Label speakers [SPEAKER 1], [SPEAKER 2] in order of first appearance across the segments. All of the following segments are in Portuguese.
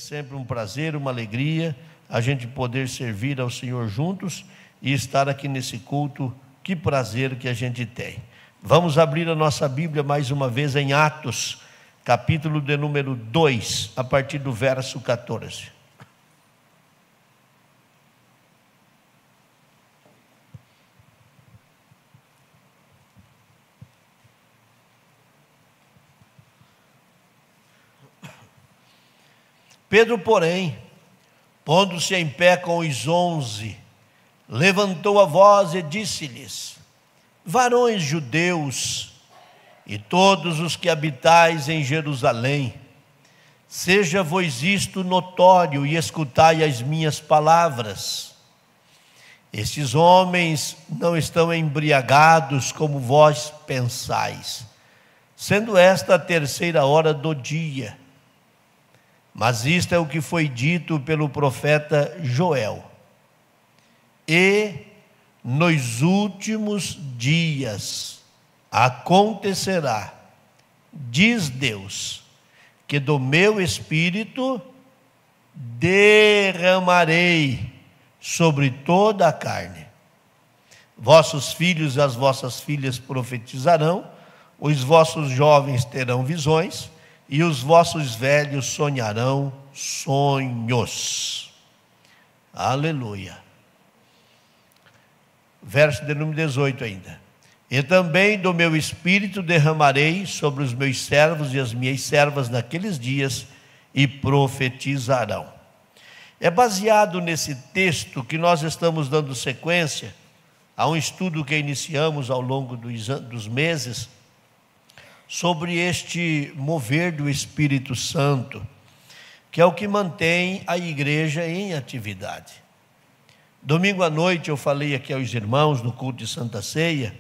[SPEAKER 1] sempre um prazer, uma alegria a gente poder servir ao Senhor juntos e estar aqui nesse culto. Que prazer que a gente tem. Vamos abrir a nossa Bíblia mais uma vez em Atos, capítulo de número 2, a partir do verso 14. Pedro, porém, pondo-se em pé com os 11, levantou a voz e disse-lhes: varões judeus e todos os que habitais em Jerusalém, seja-vos isto notório e escutai as minhas palavras. Estes homens não estão embriagados como vós pensais, sendo esta a 3ª hora do dia. Mas isto é o que foi dito pelo profeta Joel. E nos últimos dias acontecerá, diz Deus, que do meu Espírito derramarei sobre toda a carne. Vossos filhos e as vossas filhas profetizarão, os vossos jovens terão visões, e os vossos velhos sonharão sonhos. Aleluia. Verso de número 18 ainda. E também do meu Espírito derramarei sobre os meus servos e as minhas servas naqueles dias, e profetizarão. É baseado nesse texto que nós estamos dando sequência a um estudo que iniciamos ao longo dos meses, sobre este mover do Espírito Santo, que é o que mantém a igreja em atividade. Domingo à noite eu falei aqui aos irmãos no culto de Santa Ceia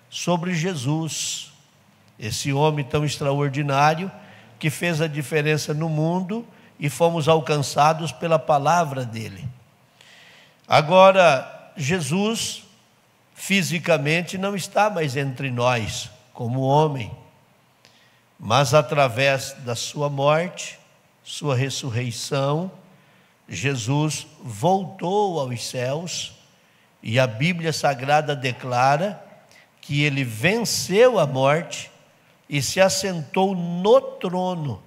[SPEAKER 1] sobre Jesus, esse homem tão extraordinário que fez a diferença no mundo e fomos alcançados pela palavra dele. Agora, Jesus fisicamente não está mais entre nós como homem, mas através da sua morte, sua ressurreição, Jesus voltou aos céus, e a Bíblia Sagrada declara que ele venceu a morte e se assentou no trono,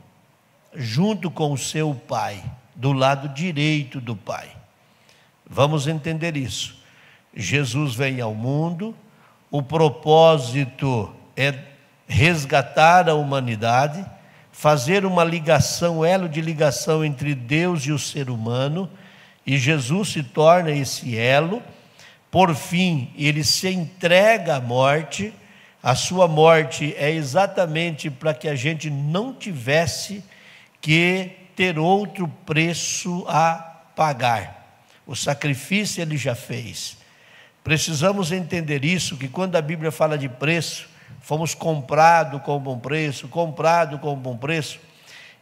[SPEAKER 1] junto com o seu Pai, do lado direito do Pai. Vamos entender isso. Jesus vem ao mundo, o propósito é resgatar a humanidade, fazer uma ligação, elo de ligação entre Deus e o ser humano, e Jesus se torna esse elo. Por fim, ele se entrega à morte. A sua morte é exatamente para que a gente não tivesse que ter outro preço a pagar. O sacrifício ele já fez. Precisamos entender isso, que quando a Bíblia fala de preço, fomos comprados com bom preço, comprado com bom preço.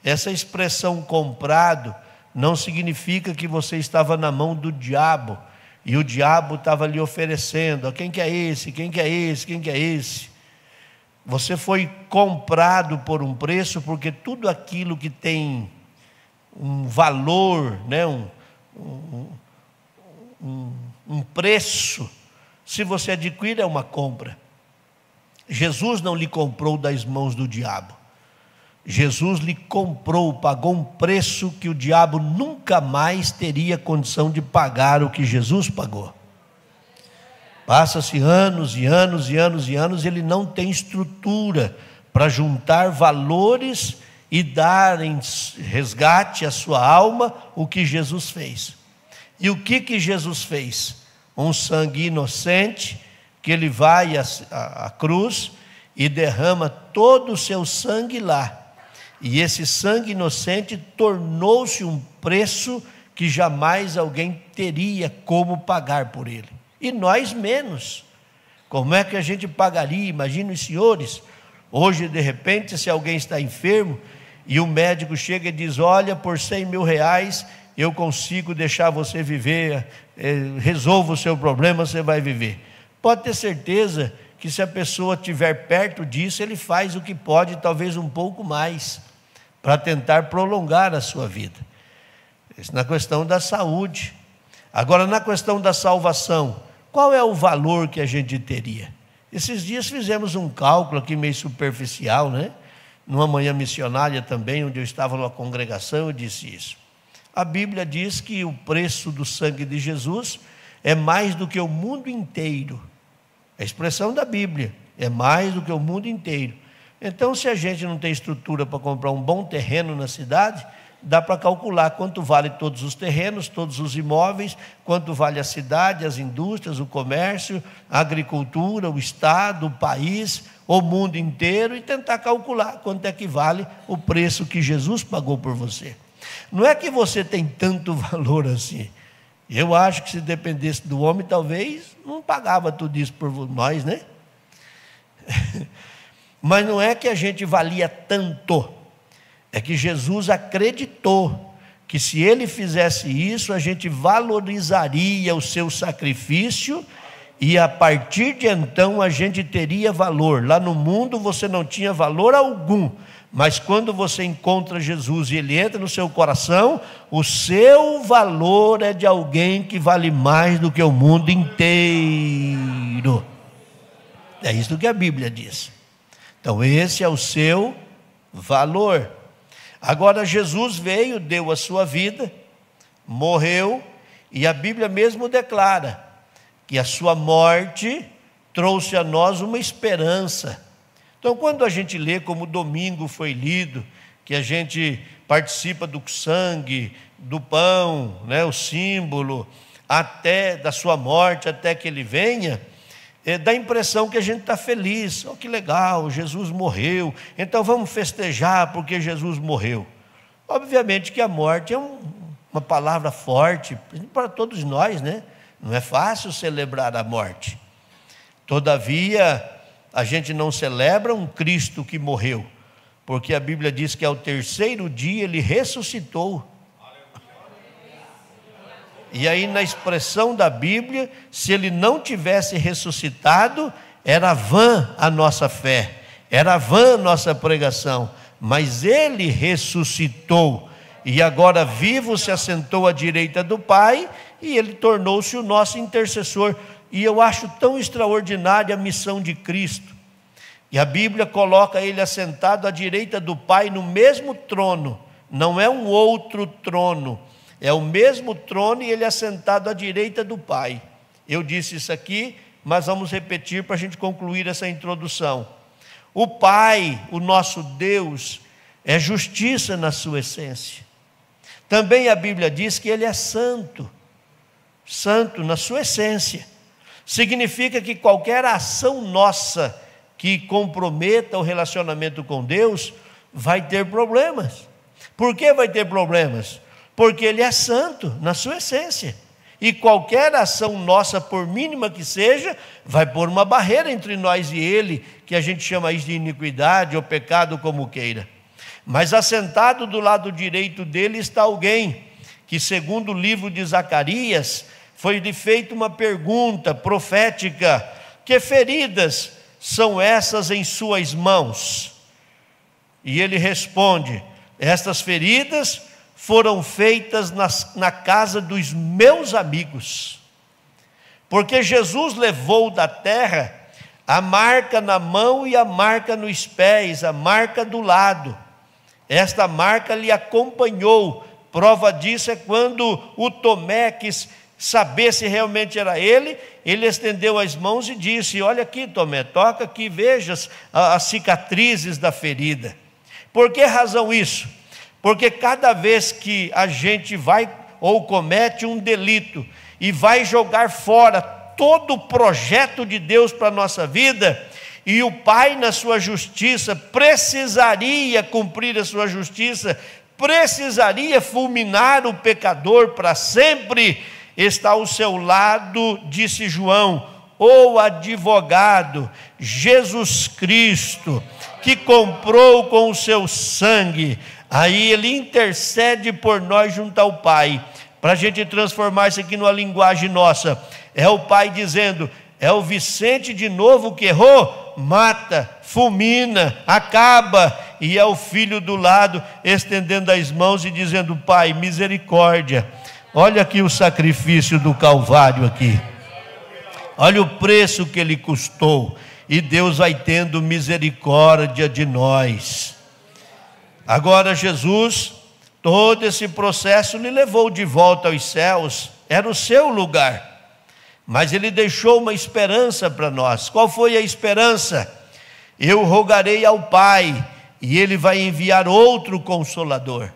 [SPEAKER 1] Essa expressão comprado não significa que você estava na mão do diabo e o diabo estava lhe oferecendo: quem que é esse, quem que é esse, quem que é esse. Você foi comprado por um preço, porque tudo aquilo que tem um valor, né, um preço, se você adquire, é uma compra. Jesus não lhe comprou das mãos do diabo. Jesus lhe comprou, pagou um preço que o diabo nunca mais teria condição de pagar o que Jesus pagou. Passa-se anos e anos e anos e anos, ele não tem estrutura para juntar valores e dar em resgate à sua alma o que Jesus fez. E o que Jesus fez? Um sangue inocente, que ele vai à cruz e derrama todo o seu sangue lá. E esse sangue inocente tornou-se um preço que jamais alguém teria como pagar por ele. E nós menos. Como é que a gente pagaria? Imagine os senhores, hoje de repente, se alguém está enfermo e o médico chega e diz: olha, por 100 mil reais eu consigo deixar você viver, resolvo o seu problema, você vai viver. Pode ter certeza que se a pessoa estiver perto disso, ele faz o que pode, talvez um pouco mais, para tentar prolongar a sua vida. Isso na questão da saúde. Agora, na questão da salvação, qual é o valor que a gente teria? Esses dias fizemos um cálculo aqui meio superficial, né? Numa manhã missionária também, onde eu estava numa congregação, eu disse isso. A Bíblia diz que o preço do sangue de Jesus é mais do que o mundo inteiro. É a expressão da Bíblia, é mais do que o mundo inteiro. Então, se a gente não tem estrutura para comprar um bom terreno na cidade, dá para calcular quanto vale todos os terrenos, todos os imóveis, quanto vale a cidade, as indústrias, o comércio, a agricultura, o Estado, o país, o mundo inteiro, e tentar calcular quanto é que vale o preço que Jesus pagou por você. Não é que você tem tanto valor assim. Eu acho que se dependesse do homem, talvez não pagava tudo isso por nós, né? Mas não é que a gente valia tanto. É que Jesus acreditou que se ele fizesse isso, a gente valorizaria o seu sacrifício e a partir de então a gente teria valor. Lá no mundo você não tinha valor algum, mas quando você encontra Jesus e ele entra no seu coração, o seu valor é de alguém que vale mais do que o mundo inteiro. É isso que a Bíblia diz. Então esse é o seu valor. Agora Jesus veio, deu a sua vida, morreu, e a Bíblia mesmo declara que a sua morte trouxe a nós uma esperança. Então, quando a gente lê, como domingo foi lido, que a gente participa do sangue, do pão, né, o símbolo, até da sua morte, até que ele venha, dá a impressão que a gente está feliz. Oh, que legal, Jesus morreu, então vamos festejar porque Jesus morreu. Obviamente que a morte é uma palavra forte para todos nós, né? Não é fácil celebrar a morte. Todavia, a gente não celebra um Cristo que morreu, porque a Bíblia diz que ao terceiro dia ele ressuscitou. E aí, na expressão da Bíblia, se ele não tivesse ressuscitado, era vã a nossa fé, era vã a nossa pregação, mas ele ressuscitou, e agora vivo se assentou à direita do Pai, e ele tornou-se o nosso intercessor. E eu acho tão extraordinária a missão de Cristo, e a Bíblia coloca ele assentado à direita do Pai no mesmo trono, não é um outro trono, é o mesmo trono e ele assentado à direita do Pai. Eu disse isso aqui, mas vamos repetir para a gente concluir essa introdução. O Pai, o nosso Deus, é justiça na sua essência. Também a Bíblia diz que ele é santo, santo na sua essência. Significa que qualquer ação nossa que comprometa o relacionamento com Deus vai ter problemas. Por que vai ter problemas? Porque ele é santo na sua essência, e qualquer ação nossa, por mínima que seja, vai pôr uma barreira entre nós e ele, que a gente chama isso de iniquidade ou pecado, como queira. Mas assentado do lado direito dele está alguém que, segundo o livro de Zacarias, foi-lhe feita uma pergunta profética: que feridas são essas em suas mãos? E ele responde: estas feridas foram feitas na casa dos meus amigos, porque Jesus levou da terra a marca na mão e a marca nos pés, a marca do lado. Esta marca lhe acompanhou. Prova disso é quando o Tomé quis saber se realmente era ele estendeu as mãos e disse: olha aqui, Tomé, toca aqui, veja as cicatrizes da ferida. Por que razão isso? Porque cada vez que a gente vai ou comete um delito e vai jogar fora todo o projeto de Deus para a nossa vida, e o Pai na sua justiça precisaria cumprir a sua justiça, precisaria fulminar o pecador para sempre, está ao seu lado, disse João, o advogado, Jesus Cristo, que comprou com o seu sangue. Aí ele intercede por nós junto ao Pai. Para a gente transformar isso aqui numa linguagem nossa, é o Pai dizendo: é o Vicente de novo que errou? Mata, fulmina, acaba. e é o filho do lado, estendendo as mãos e dizendo: Pai, misericórdia. Olha aqui o sacrifício do Calvário aqui. Olha o preço que ele custou. E Deus vai tendo misericórdia de nós. Agora Jesus, todo esse processo lhe levou de volta aos céus. Era o seu lugar. Mas ele deixou uma esperança para nós. Qual foi a esperança? Eu rogarei ao Pai, e ele vai enviar outro Consolador.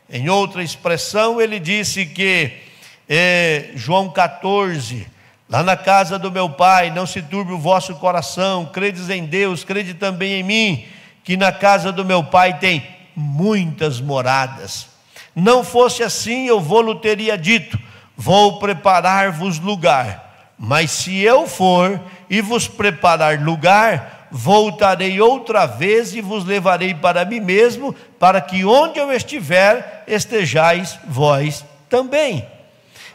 [SPEAKER 1] Em outra expressão, ele disse que, João 14, lá na casa do meu Pai, não se turbe o vosso coração, credes em Deus, crede também em mim, que na casa do meu Pai tem muitas moradas. Não fosse assim, eu vou-lhe teria dito: vou preparar-vos lugar. Mas se eu for e vos preparar lugar, voltarei outra vez e vos levarei para mim mesmo, para que onde eu estiver, estejais vós também.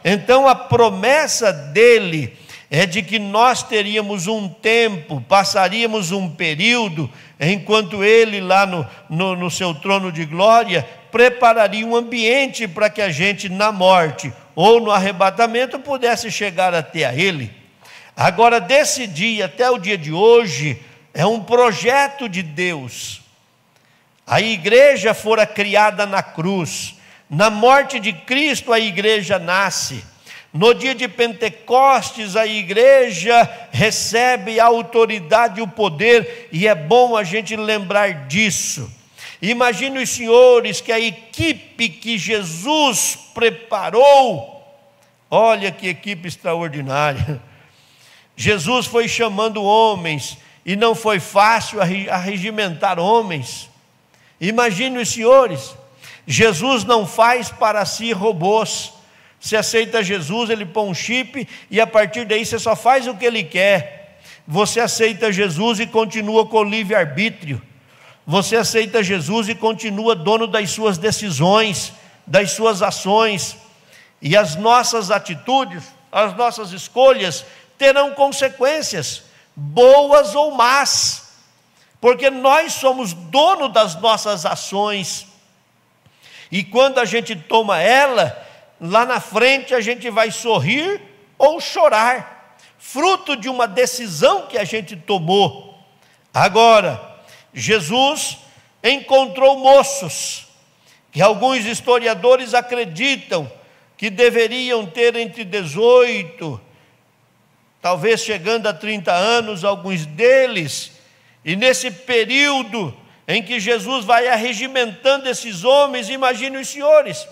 [SPEAKER 1] Então a promessa dele é de que nós teríamos um tempo, passaríamos um período, enquanto ele lá no seu trono de glória, prepararia um ambiente para que a gente na morte ou no arrebatamento pudesse chegar até a ele. Agora, desse dia até o dia de hoje, é um projeto de Deus. A igreja fora criada na cruz. Na morte de Cristo a igreja nasce. No dia de Pentecostes a igreja recebe a autoridade e o poder, e é bom a gente lembrar disso. Imagine os senhores que a equipe que Jesus preparou, olha que equipe extraordinária. Jesus foi chamando homens, e não foi fácil arregimentar homens. Imagine os senhores, Jesus não faz para si robôs. Você aceita Jesus, ele põe um chip, e a partir daí você só faz o que ele quer. Você aceita Jesus e continua com o livre-arbítrio. Você aceita Jesus e continua dono das suas decisões, das suas ações. E as nossas atitudes, as nossas escolhas terão consequências, boas ou más, porque nós somos dono das nossas ações. E quando a gente toma ela, lá na frente a gente vai sorrir ou chorar, fruto de uma decisão que a gente tomou. Agora, Jesus encontrou moços, que alguns historiadores acreditam que deveriam ter entre 18, talvez chegando a 30 anos, alguns deles, e nesse período em que Jesus vai arregimentando esses homens, imagine os senhores,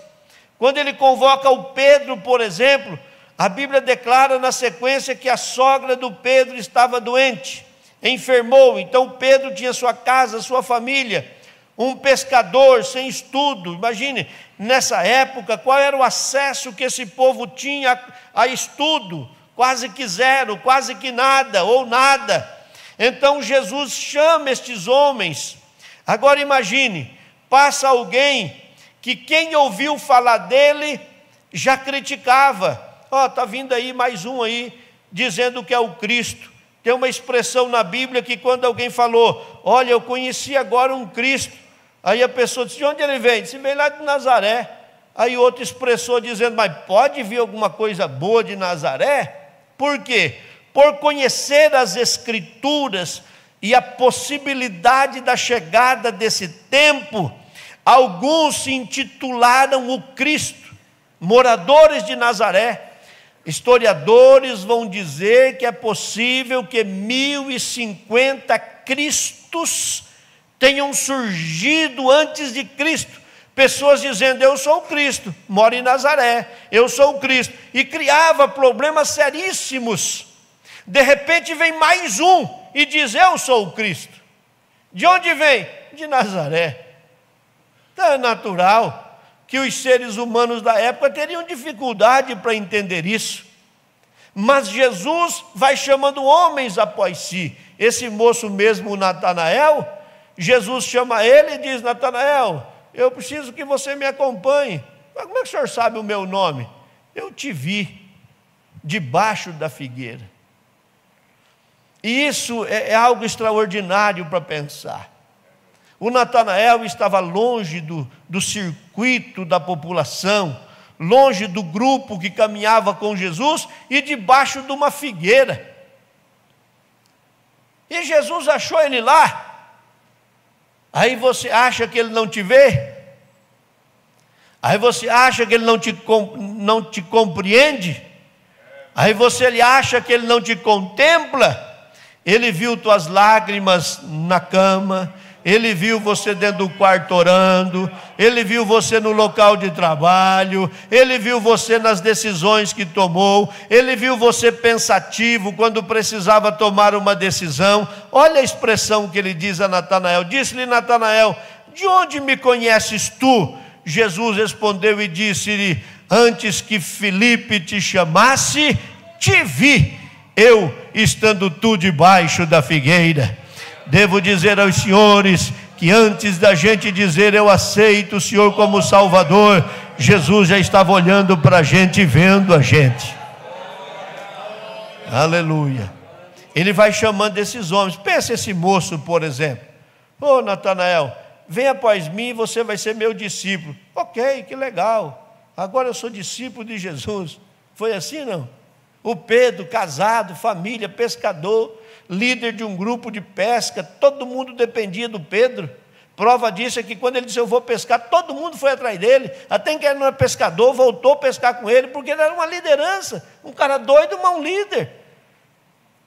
[SPEAKER 1] quando ele convoca o Pedro, por exemplo, a Bíblia declara na sequência que a sogra do Pedro estava doente, enfermou. Então Pedro tinha sua casa, sua família, um pescador sem estudo. Imagine, nessa época, qual era o acesso que esse povo tinha a estudo? Quase que zero, quase que nada, ou nada. Então Jesus chama estes homens. Agora imagine, passa alguém que quem ouviu falar dele já criticava. Está vindo aí mais um aí, dizendo que é o Cristo. Tem uma expressão na Bíblia que quando alguém falou: olha, eu conheci agora um Cristo. Aí a pessoa disse: de onde ele vem? Disse: vem lá de Nazaré. Aí outro expressou dizendo: mas pode vir alguma coisa boa de Nazaré? Por quê? Por conhecer as Escrituras e a possibilidade da chegada desse tempo, alguns se intitularam o Cristo, moradores de Nazaré. Historiadores vão dizer que é possível que 1050 Cristos tenham surgido antes de Cristo. Pessoas dizendo: eu sou o Cristo, moro em Nazaré, eu sou o Cristo. E criava problemas seríssimos. De repente vem mais um e diz: eu sou o Cristo. De onde vem? De Nazaré. Então é natural que os seres humanos da época teriam dificuldade para entender isso. Mas Jesus vai chamando homens após si. Esse moço mesmo, Natanael, Jesus chama ele e diz: Natanael, eu preciso que você me acompanhe. Mas como é que o senhor sabe o meu nome? Eu te vi debaixo da figueira. E isso é algo extraordinário para pensar. O Natanael estava longe do circuito da população, longe do grupo que caminhava com Jesus e debaixo de uma figueira. E Jesus achou ele lá. Aí você acha que ele não te vê? Aí você acha que ele não te compreende? Aí você acha que ele não te contempla? Ele viu tuas lágrimas na cama, ele viu você dentro do quarto orando, ele viu você no local de trabalho, ele viu você nas decisões que tomou, ele viu você pensativo quando precisava tomar uma decisão. Olha a expressão que ele diz a Natanael. Disse-lhe Natanael: de onde me conheces tu? Jesus respondeu e disse-lhe: antes que Filipe te chamasse, te vi, eu estando tu debaixo da figueira. Devo dizer aos senhores que antes da gente dizer eu aceito o Senhor como Salvador, Jesus já estava olhando para a gente e vendo a gente. Aleluia. Ele vai chamando esses homens. Pensa esse moço, por exemplo. Ô Natanael, vem após mim e você vai ser meu discípulo. Ok, que legal. Agora eu sou discípulo de Jesus. Foi assim, não? O Pedro, casado, família, pescador, líder de um grupo de pesca, todo mundo dependia do Pedro. Prova disso é que quando ele disse eu vou pescar, todo mundo foi atrás dele, até quem não é pescador voltou a pescar com ele, porque ele era uma liderança, um cara doido, mas um líder,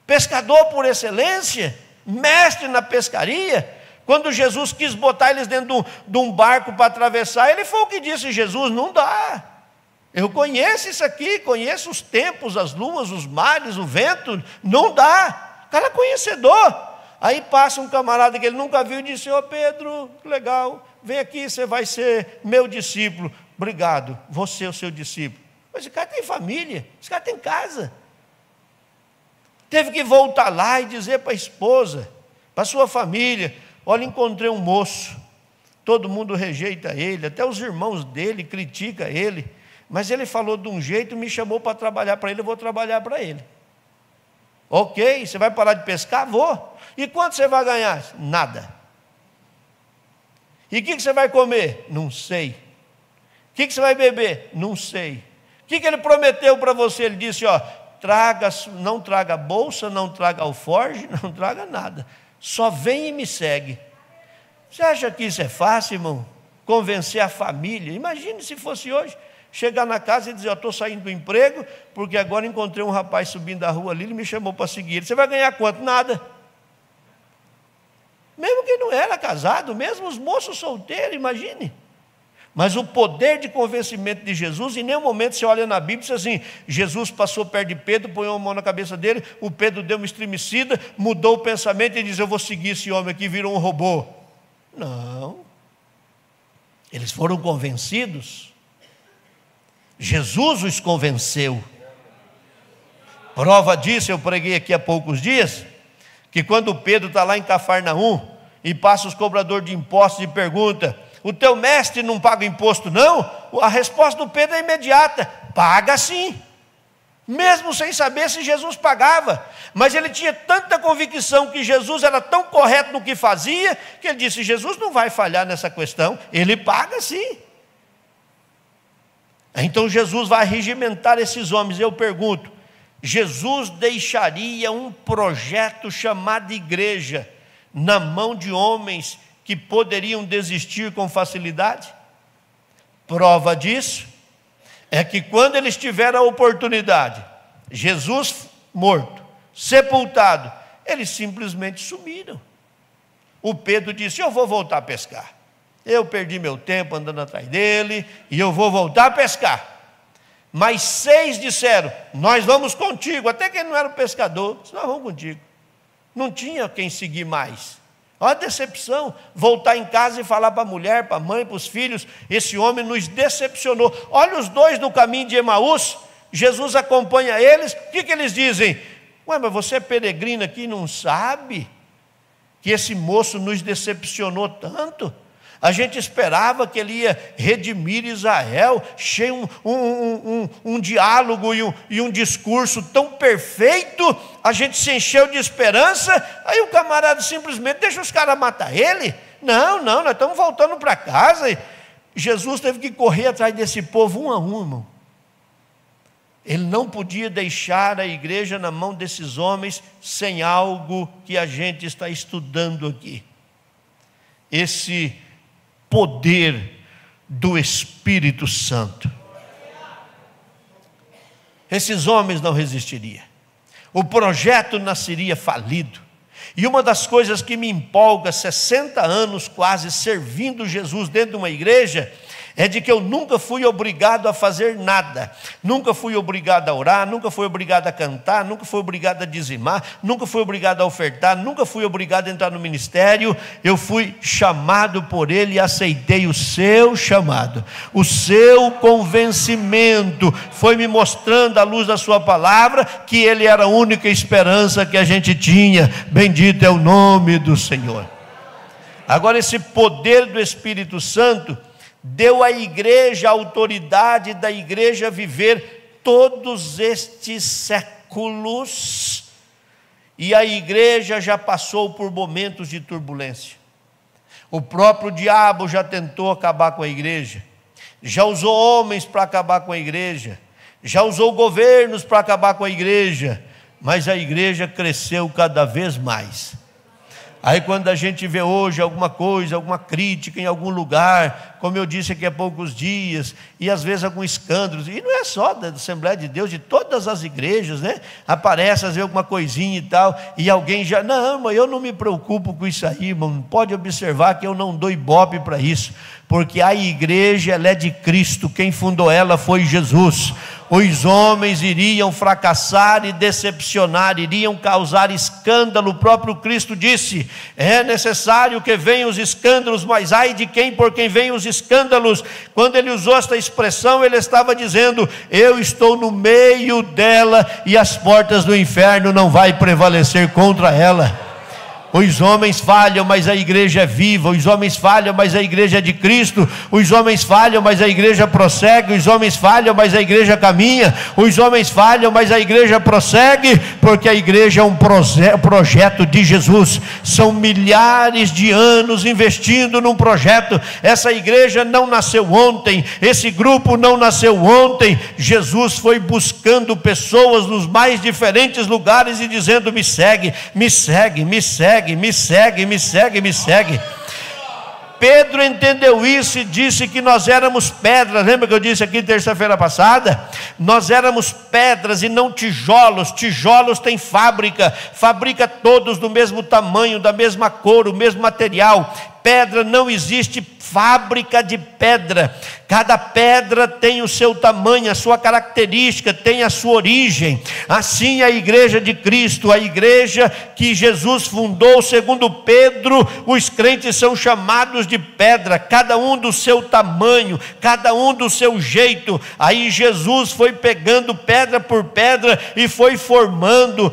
[SPEAKER 1] pescador por excelência, mestre na pescaria. Quando Jesus quis botar eles dentro de um barco para atravessar, ele foi o que disse: Jesus, não dá. Eu conheço isso aqui, conheço os tempos, as luas, os mares, o vento, não dá. O cara é conhecedor. Aí passa um camarada que ele nunca viu e disse: ô Pedro, legal, vem aqui, você vai ser meu discípulo. Obrigado, vou ser o seu discípulo. Mas esse cara tem família, esse cara tem casa. Teve que voltar lá e dizer para a esposa, para a sua família: olha, encontrei um moço, todo mundo rejeita ele, até os irmãos dele criticam ele, mas ele falou de um jeito, me chamou para trabalhar para ele, eu vou trabalhar para ele. Ok, você vai parar de pescar? Vou. E quanto você vai ganhar? Nada. E o que você vai comer? Não sei. O que você vai beber? Não sei. O que ele prometeu para você? Ele disse: ó, não traga bolsa, não traga alforje, não traga nada. Só vem e me segue. Você acha que isso é fácil, irmão? Convencer a família? Imagine se fosse hoje. Chegar na casa e dizer: eu estou saindo do emprego, porque agora encontrei um rapaz subindo da rua ali, ele me chamou para seguir ele. Você vai ganhar quanto? Nada. Mesmo quem não era casado, mesmo os moços solteiros, imagine. Mas o poder de convencimento de Jesus, em nenhum momento você olha na Bíblia e diz assim: Jesus passou perto de Pedro, põe uma mão na cabeça dele, o Pedro deu uma estremecida, mudou o pensamento e diz: eu vou seguir esse homem aqui, virou um robô. Não. Eles foram convencidos. Jesus os convenceu. Prova disso, eu preguei aqui há poucos dias, que quando Pedro está lá em Cafarnaum, e passa os cobradores de impostos e pergunta: o teu mestre não paga imposto não? A resposta do Pedro é imediata: paga sim. Mesmo sem saber se Jesus pagava. Mas ele tinha tanta convicção que Jesus era tão correto no que fazia, que ele disse: Jesus não vai falhar nessa questão, ele paga sim. Então Jesus vai regimentar esses homens. Eu pergunto: Jesus deixaria um projeto chamado igreja na mão de homens que poderiam desistir com facilidade? Prova disso é que quando eles tiveram a oportunidade, Jesus morto, sepultado, eles simplesmente sumiram. O Pedro disse: eu vou voltar a pescar. Eu perdi meu tempo andando atrás dele e eu vou voltar a pescar. Mas 6 disseram: nós vamos contigo. Até quem não era o pescador disse: nós vamos contigo. Não tinha quem seguir mais. Olha a decepção. Voltar em casa e falar para a mulher, para a mãe, para os filhos: esse homem nos decepcionou. Olha os 2 no caminho de Emaús. Jesus acompanha eles. O que eles dizem? Ué, mas você é peregrino aqui e não sabe que esse moço nos decepcionou tanto? A gente esperava que ele ia redimir Israel, cheio um diálogo e um discurso tão perfeito, a gente se encheu de esperança, aí o camarada simplesmente deixa os caras matar ele, Não, nós estamos voltando para casa. Jesus teve que correr atrás desse povo um a um, irmão. Ele não podia deixar a igreja na mão desses homens sem algo que a gente está estudando aqui. Esse poder do Espírito Santo. Esses homens não resistiriam. O projeto nasceria falido. E uma das coisas que me empolga, 60 anos quase servindo Jesus dentro de uma igreja, é de que eu nunca fui obrigado a fazer nada, nunca fui obrigado a orar, nunca fui obrigado a cantar, nunca fui obrigado a dizimar, nunca fui obrigado a ofertar, nunca fui obrigado a entrar no ministério. Eu fui chamado por Ele e aceitei o seu chamado, o seu convencimento, foi me mostrando à luz da sua palavra que Ele era a única esperança que a gente tinha. Bendito é o nome do Senhor. Agora, esse poder do Espírito Santo deu à igreja a autoridade da igreja viver todos estes séculos, e a igreja já passou por momentos de turbulência. O próprio diabo já tentou acabar com a igreja, já usou homens para acabar com a igreja, já usou governos para acabar com a igreja, mas a igreja cresceu cada vez mais. Aí quando a gente vê hoje alguma coisa, alguma crítica em algum lugar, como eu disse aqui há poucos dias, e às vezes algum escândalo, e não é só da Assembleia de Deus, de todas as igrejas, né? Aparece às vezes alguma coisinha e tal, e alguém já, não, mas eu não me preocupo com isso aí, irmão, pode observar que eu não dou ibope para isso, porque a igreja, ela é de Cristo, quem fundou ela foi Jesus. Os homens iriam fracassar e decepcionar, iriam causar escândalo. O próprio Cristo disse: é necessário que venham os escândalos, mas ai de quem por quem vêm os escândalos. Quando ele usou esta expressão, ele estava dizendo: eu estou no meio dela e as portas do inferno não vai prevalecer contra ela. Os homens falham, mas a igreja é viva. Os homens falham, mas a igreja é de Cristo. Os homens falham, mas a igreja prossegue. Os homens falham, mas a igreja caminha. Os homens falham, mas a igreja prossegue, porque a igreja é um projeto de Jesus. São milhares de anos investindo num projeto. Essa igreja não nasceu ontem, esse grupo não nasceu ontem. Jesus foi buscando pessoas nos mais diferentes lugares e dizendo: me segue, me segue, me segue. Me segue, me segue, me segue. Pedro entendeu isso e disse que nós éramos pedras. Lembra que eu disse aqui terça-feira passada? Nós éramos pedras e não tijolos. Tijolos tem fábrica, fabrica todos do mesmo tamanho, da mesma cor, o mesmo material. Pedra, não existe fábrica de pedra. Cada pedra tem o seu tamanho, a sua característica, tem a sua origem. Assim a igreja de Cristo, a igreja que Jesus fundou, segundo Pedro, os crentes são chamados de pedra, cada um do seu tamanho, cada um do seu jeito. Aí Jesus foi pegando pedra por pedra e foi formando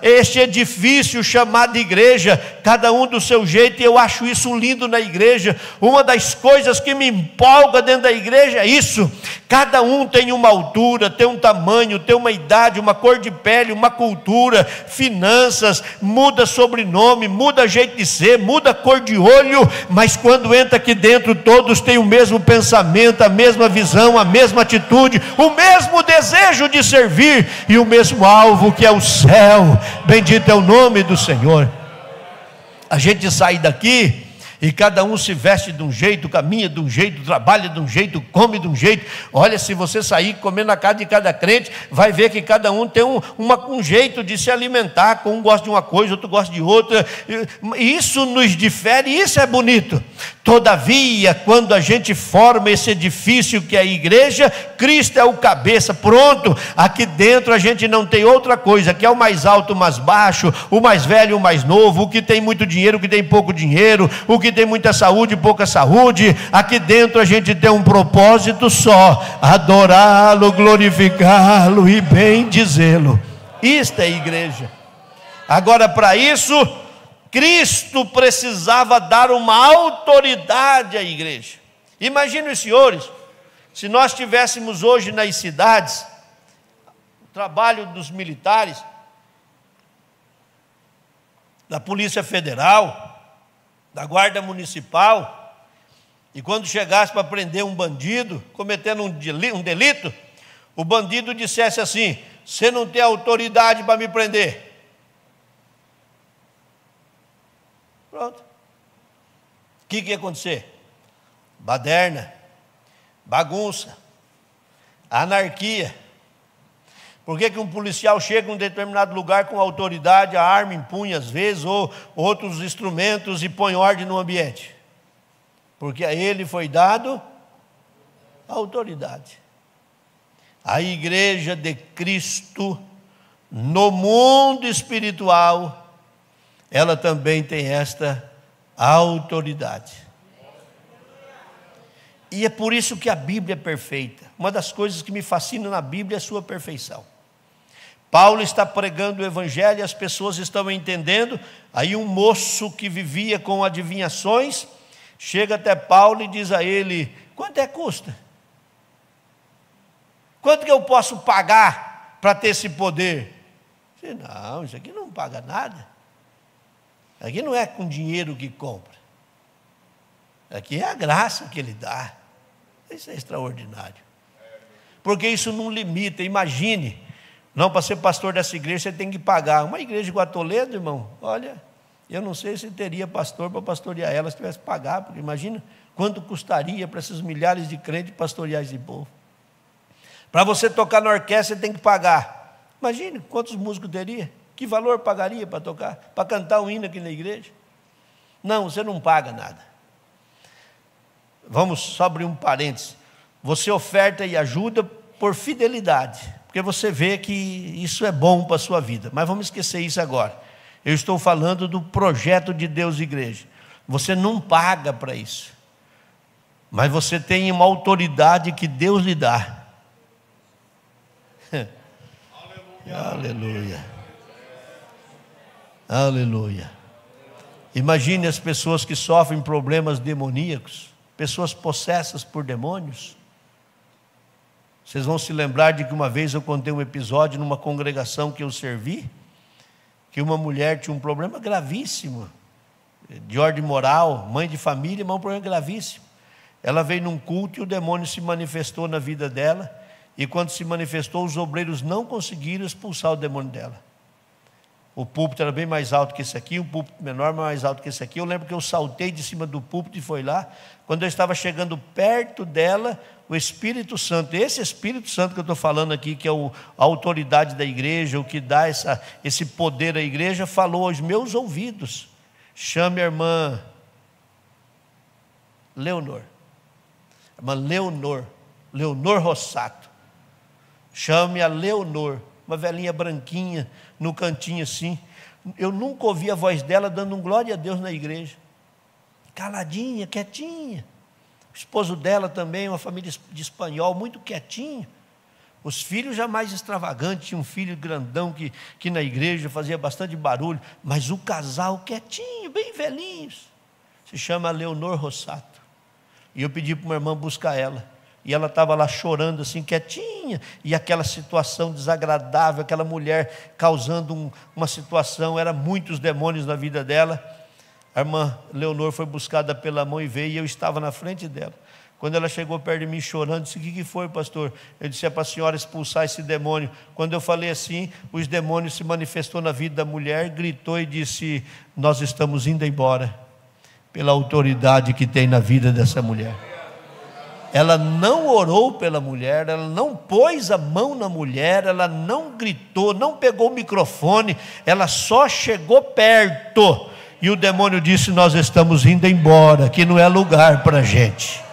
[SPEAKER 1] este edifício chamado igreja, cada um do seu jeito. E eu acho isso lindo na igreja. Uma das coisas que me empolga dentro da igreja é isso: cada um tem uma altura, tem um tamanho, tem uma idade, uma cor de pele, uma cultura, finanças, muda sobrenome, muda jeito de ser, muda cor de olho, mas quando entra aqui dentro todos têm o mesmo pensamento, a mesma visão, a mesma atitude, o mesmo desejo de servir e o mesmo alvo, que é o céu. Bendito é o nome do Senhor. A gente sai daqui e cada um se veste de um jeito, caminha de um jeito, trabalha de um jeito, come de um jeito. Olha, se você sair comendo na casa de cada crente, vai ver que cada um tem um jeito de se alimentar. Um gosta de uma coisa, outro gosta de outra. Isso nos difere, isso é bonito. Todavia, quando a gente forma esse edifício que é a igreja, Cristo é o cabeça, pronto. Aqui dentro a gente não tem outra coisa, que é o mais alto, o mais baixo, o mais velho, o mais novo, o que tem muito dinheiro, o que tem pouco dinheiro, o que tem muita saúde, pouca saúde. Aqui dentro a gente tem um propósito só: adorá-lo, glorificá-lo e bendizê-lo. Isto é igreja. Agora, para isso, Cristo precisava dar uma autoridade à igreja. Imaginem os senhores, se nós tivéssemos hoje nas cidades o trabalho dos militares, da Polícia Federal, da guarda municipal, e quando chegasse para prender um bandido cometendo um delito, o bandido dissesse assim: você não tem autoridade para me prender. Pronto. O que ia acontecer? Baderna, bagunça, anarquia. Por que um policial chega em um determinado lugar com autoridade, a arma em punho às vezes, ou outros instrumentos, e põe ordem no ambiente? Porque a ele foi dado a autoridade. A igreja de Cristo, no mundo espiritual, ela também tem esta autoridade. E é por isso que a Bíblia é perfeita. Uma das coisas que me fascina na Bíblia é a sua perfeição. Paulo está pregando o Evangelho e as pessoas estão entendendo. Aí um moço que vivia com adivinhações chega até Paulo e diz a ele: quanto é que custa? Quanto que eu posso pagar para ter esse poder? Ele disse: não, isso aqui não paga nada. Aqui não é com dinheiro que compra. Aqui é a graça que ele dá. Isso é extraordinário. Porque isso não limita. Imagine, não, para ser pastor dessa igreja você tem que pagar. Uma igreja igual a Toledo, irmão, olha, eu não sei se teria pastor para pastorear ela se tivesse que pagar, porque imagina quanto custaria para esses milhares de crentes pastorear esse povo. Para você tocar na orquestra você tem que pagar. Imagine quantos músicos teria, que valor pagaria para tocar, para cantar um hino aqui na igreja. Não, você não paga nada. Vamos só abrir um parênteses. Você oferta e ajuda por fidelidade, porque você vê que isso é bom para a sua vida. Mas vamos esquecer isso agora. Eu estou falando do projeto de Deus Igreja. Você não paga para isso, mas você tem uma autoridade que Deus lhe dá. Aleluia. Aleluia. Imagine as pessoas que sofrem problemas demoníacos, pessoas possessas por demônios. Vocês vão se lembrar de que uma vez eu contei um episódio numa congregação que eu servi, que uma mulher tinha um problema gravíssimo, de ordem moral, mãe de família, mas um problema gravíssimo. Ela veio num culto e o demônio se manifestou na vida dela, e quando se manifestou, os obreiros não conseguiram expulsar o demônio dela. O púlpito era bem mais alto que esse aqui, o púlpito menor, mas mais alto que esse aqui. Eu lembro que eu saltei de cima do púlpito e foi lá. Quando eu estava chegando perto dela, o Espírito Santo, esse Espírito Santo que eu estou falando aqui, que é a autoridade da igreja, o que dá esse poder à igreja, falou aos meus ouvidos: chame a irmã Leonor. Irmã Leonor Rossato. Chame a Leonor, uma velhinha branquinha, no cantinho assim. Eu nunca ouvi a voz dela dando um glória a Deus na igreja. Caladinha, quietinha. O esposo dela também, uma família de espanhol, muito quietinho. Os filhos já mais extravagantes, tinha um filho grandão que na igreja fazia bastante barulho, mas o casal quietinho, bem velhinhos. Se chama Leonor Rossato. E eu pedi para uma irmã buscar ela. E ela estava lá chorando assim, quietinha, e aquela situação desagradável, aquela mulher causando uma situação, eram muitos demônios na vida dela. A irmã Leonor foi buscada pela mão e veio, e eu estava na frente dela. Quando ela chegou perto de mim chorando, disse: o que foi, pastor? Eu disse: é para a senhora expulsar esse demônio. Quando eu falei assim, os demônios se manifestou na vida da mulher, gritou e disse: nós estamos indo embora, pela autoridade que tem na vida dessa mulher. Ela não orou pela mulher, ela não pôs a mão na mulher, ela não gritou, não pegou o microfone, ela só chegou perto. E o demônio disse: nós estamos indo embora, que não é lugar para a gente.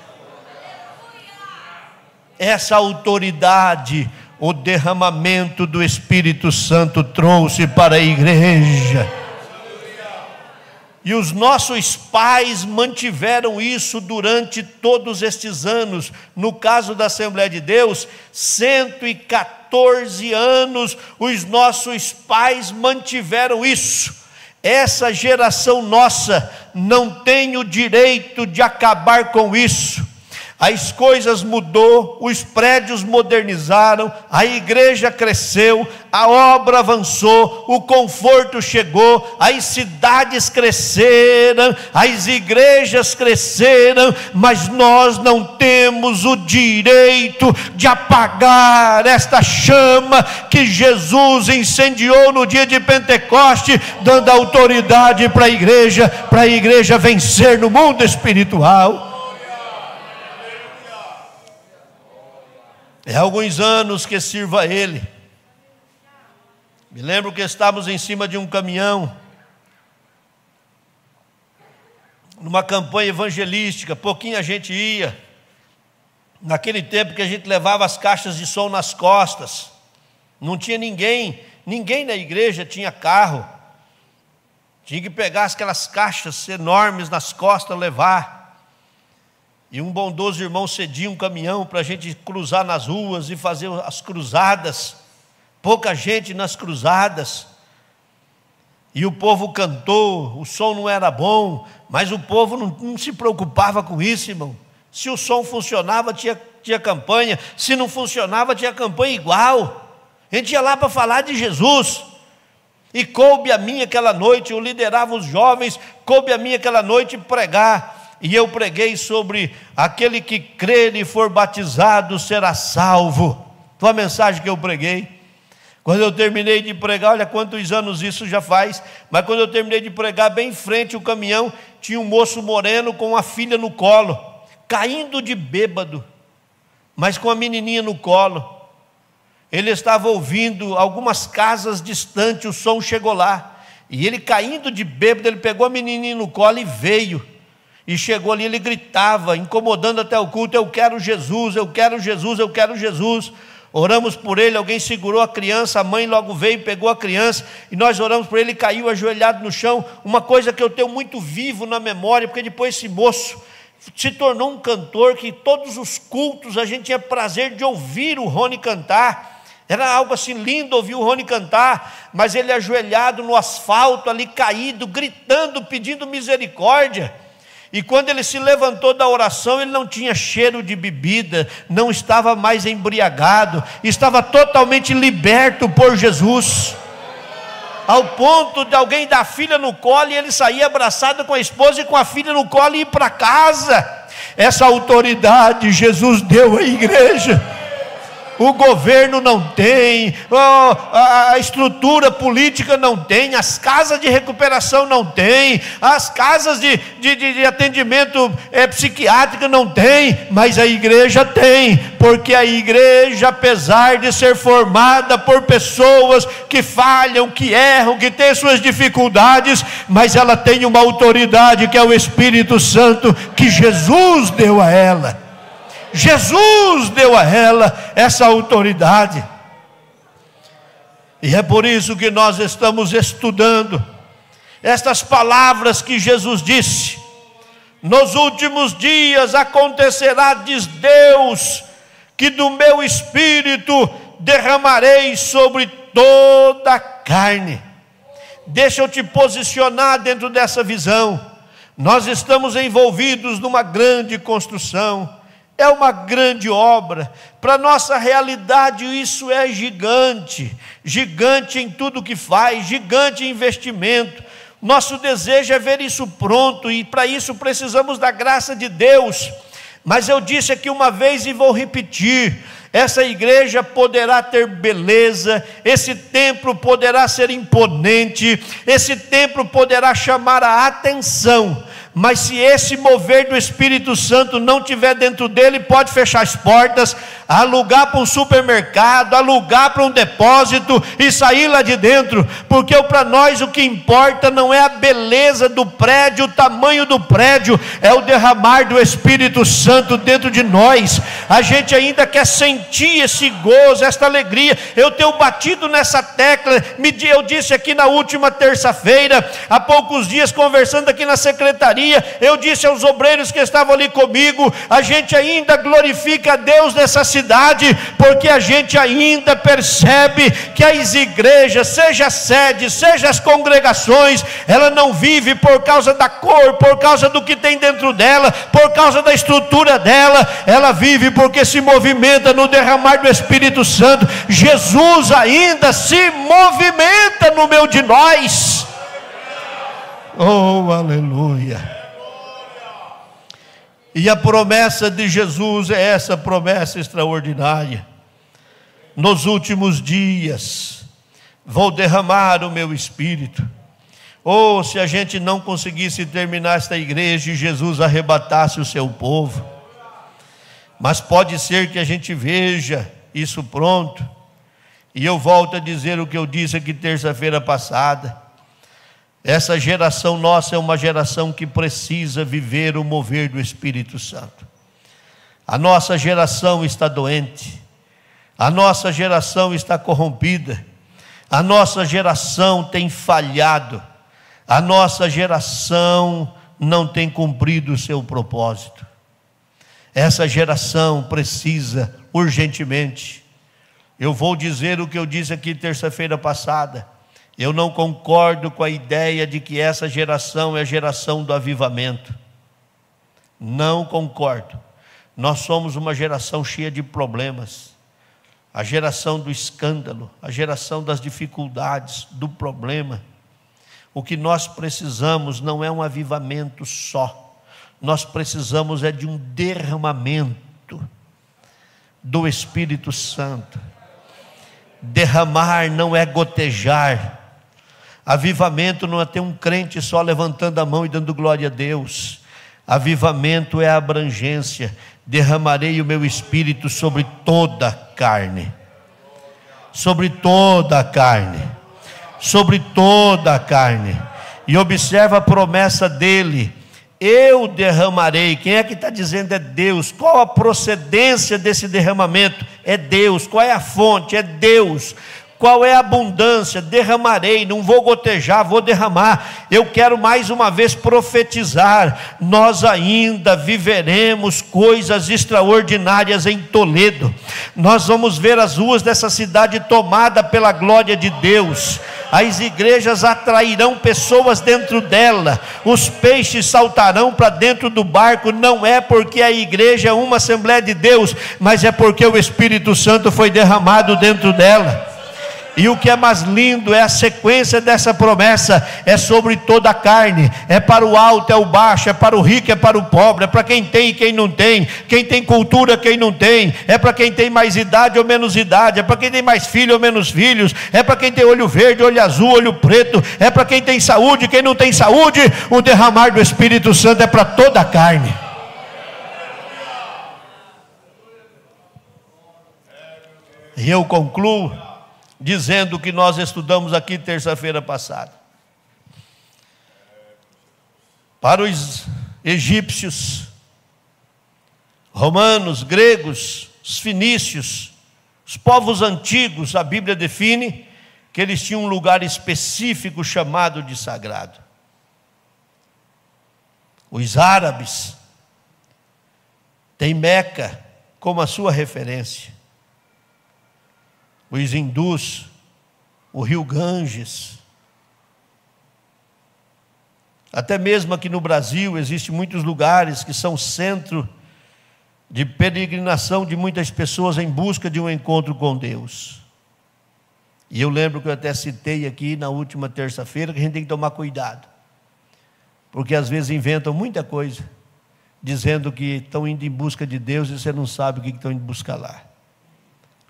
[SPEAKER 1] Essa autoridade, o derramamento do Espírito Santo trouxe para a igreja. E os nossos pais mantiveram isso durante todos estes anos. No caso da Assembleia de Deus, 114 anos, os nossos pais mantiveram isso. Essa geração nossa não tem o direito de acabar com isso. as coisas mudou, os prédios modernizaram, a igreja cresceu, a obra avançou, o conforto chegou, as cidades cresceram, as igrejas cresceram, mas nós não temos o direito de apagar esta chama que Jesus incendiou no dia de Pentecoste, dando autoridade para a igreja vencer no mundo espiritual. É alguns anos que sirvo a Ele. Me lembro que estávamos em cima de um caminhão, numa campanha evangelística, pouquinha gente ia. Naquele tempo que a gente levava as caixas de som nas costas, não tinha ninguém na igreja tinha carro. Tinha que pegar aquelas caixas enormes nas costas, levar. E um bondoso irmão cedia um caminhão para a gente cruzar nas ruas e fazer as cruzadas. Pouca gente nas cruzadas. E o povo cantou, o som não era bom, mas o povo não se preocupava com isso, irmão. Se o som funcionava, tinha campanha. Se não funcionava, tinha campanha igual. A gente ia lá para falar de Jesus. E coube a mim aquela noite, eu liderava os jovens, coube a mim aquela noite pregar. E eu preguei sobre aquele que crer e for batizado será salvo. Foi a mensagem que eu preguei. Quando eu terminei de pregar, olha quantos anos isso já faz, mas quando eu terminei de pregar, bem em frente o caminhão, tinha um moço moreno com uma filha no colo, caindo de bêbado, mas com a menininha no colo. Ele estava ouvindo algumas casas distantes, o som chegou lá, e ele caindo de bêbado, ele pegou a menininha no colo e veio. E chegou ali, ele gritava, incomodando até o culto: eu quero Jesus, eu quero Jesus, eu quero Jesus. Oramos por ele, alguém segurou a criança, a mãe logo veio, pegou a criança, e nós oramos por ele, caiu ajoelhado no chão. Uma coisa que eu tenho muito vivo na memória, porque depois esse moço se tornou um cantor, que todos os cultos a gente tinha prazer de ouvir o Rony cantar. Era algo assim lindo ouvir o Rony cantar, mas ele ajoelhado no asfalto ali, caído, gritando, pedindo misericórdia. E quando ele se levantou da oração, ele não tinha cheiro de bebida, não estava mais embriagado, estava totalmente liberto por Jesus, ao ponto de alguém dar a filha no colo, e ele sair abraçado com a esposa e com a filha no colo e ir para casa. Essa autoridade Jesus deu à igreja. O governo não tem, a estrutura política não tem, as casas de recuperação não tem, as casas de atendimento psiquiátrico não tem, mas a igreja tem, porque a igreja, apesar de ser formada por pessoas que falham, que erram, que têm suas dificuldades, mas ela tem uma autoridade que é o Espírito Santo, que Jesus deu a ela. Jesus deu a ela essa autoridade. E é por isso que nós estamos estudando estas palavras que Jesus disse: nos últimos dias acontecerá, diz Deus, que do meu Espírito derramarei sobre toda a carne. Deixa eu te posicionar dentro dessa visão. Nós estamos envolvidos numa grande construção. É uma grande obra. Para nossa realidade isso é gigante. Gigante em tudo que faz, gigante em investimento. Nosso desejo é ver isso pronto, e para isso precisamos da graça de Deus. Mas eu disse aqui uma vez e vou repetir: essa igreja poderá ter beleza, esse templo poderá ser imponente, esse templo poderá chamar a atenção, mas se esse mover do Espírito Santo não tiver dentro dele, pode fechar as portas, alugar para um supermercado, alugar para um depósito e sair lá de dentro, porque para nós o que importa não é a beleza do prédio, o tamanho do prédio, é o derramar do Espírito Santo dentro de nós. A gente ainda quer sentir esse gozo, esta alegria. Eu tenho batido nessa tecla, eu disse aqui na última terça-feira, há poucos dias, conversando aqui na secretaria, eu disse aos obreiros que estavam ali comigo: a gente ainda glorifica a Deus nessa cidade, cidade, porque a gente ainda percebe que as igrejas, seja a sede, seja as congregações, ela não vive por causa da cor, por causa do que tem dentro dela, por causa da estrutura dela, ela vive porque se movimenta no derramar do Espírito Santo. Jesus ainda se movimenta no meio de nós. Oh, aleluia. E a promessa de Jesus é essa promessa extraordinária: nos últimos dias vou derramar o meu Espírito. Ou se a gente não conseguisse terminar esta igreja e Jesus arrebatasse o seu povo, mas pode ser que a gente veja isso pronto. E eu volto a dizer o que eu disse aqui terça-feira passada: essa geração nossa é uma geração que precisa viver o mover do Espírito Santo. A nossa geração está doente, a nossa geração está corrompida, a nossa geração tem falhado, a nossa geração não tem cumprido o seu propósito. Essa geração precisa urgentemente. Eu vou dizer o que eu disse aqui terça-feira passada: eu não concordo com a ideia de que essa geração é a geração do avivamento. Não concordo. Nós somos uma geração cheia de problemas. A geração do escândalo, a geração das dificuldades, do problema. O que nós precisamos não é um avivamento só. Nós precisamos é de um derramamento do Espírito Santo. Derramar não é gotejar. Avivamento não é ter um crente só levantando a mão e dando glória a Deus. Avivamento é a abrangência. Derramarei o meu Espírito sobre toda a carne. Sobre toda a carne. Sobre toda a carne. E observa a promessa dele: eu derramarei. Quem é que está dizendo? É Deus. Qual a procedência desse derramamento? É Deus. Qual é a fonte? É Deus. Qual é a abundância? Derramarei, não vou gotejar, vou derramar. Eu quero mais uma vez profetizar: nós ainda viveremos coisas extraordinárias em Toledo. Nós vamos ver as ruas dessa cidade tomada pela glória de Deus. As igrejas atrairão pessoas dentro dela. Os peixes saltarão para dentro do barco. Não é porque a igreja é uma Assembleia de Deus, mas é porque o Espírito Santo foi derramado dentro dela. E o que é mais lindo é a sequência dessa promessa: é sobre toda a carne, é para o alto, é o baixo, é para o rico, é para o pobre, é para quem tem e quem não tem, quem tem cultura, quem não tem, é para quem tem mais idade ou menos idade, é para quem tem mais filho ou menos filhos, é para quem tem olho verde, olho azul, olho preto, é para quem tem saúde, quem não tem saúde. O derramar do Espírito Santo é para toda a carne. E eu concluo dizendo o que nós estudamos aqui terça-feira passada. Para os egípcios, romanos, gregos, os fenícios, os povos antigos, a Bíblia define que eles tinham um lugar específico chamado de sagrado. Os árabes têm Meca como a sua referência. Os hindus, o rio Ganges. Até mesmo aqui no Brasil existem muitos lugares que são centro de peregrinação de muitas pessoas em busca de um encontro com Deus. E eu lembro que eu até citei aqui na última terça-feira que a gente tem que tomar cuidado, porque às vezes inventam muita coisa, dizendo que estão indo em busca de Deus e você não sabe o que estão indo buscar lá.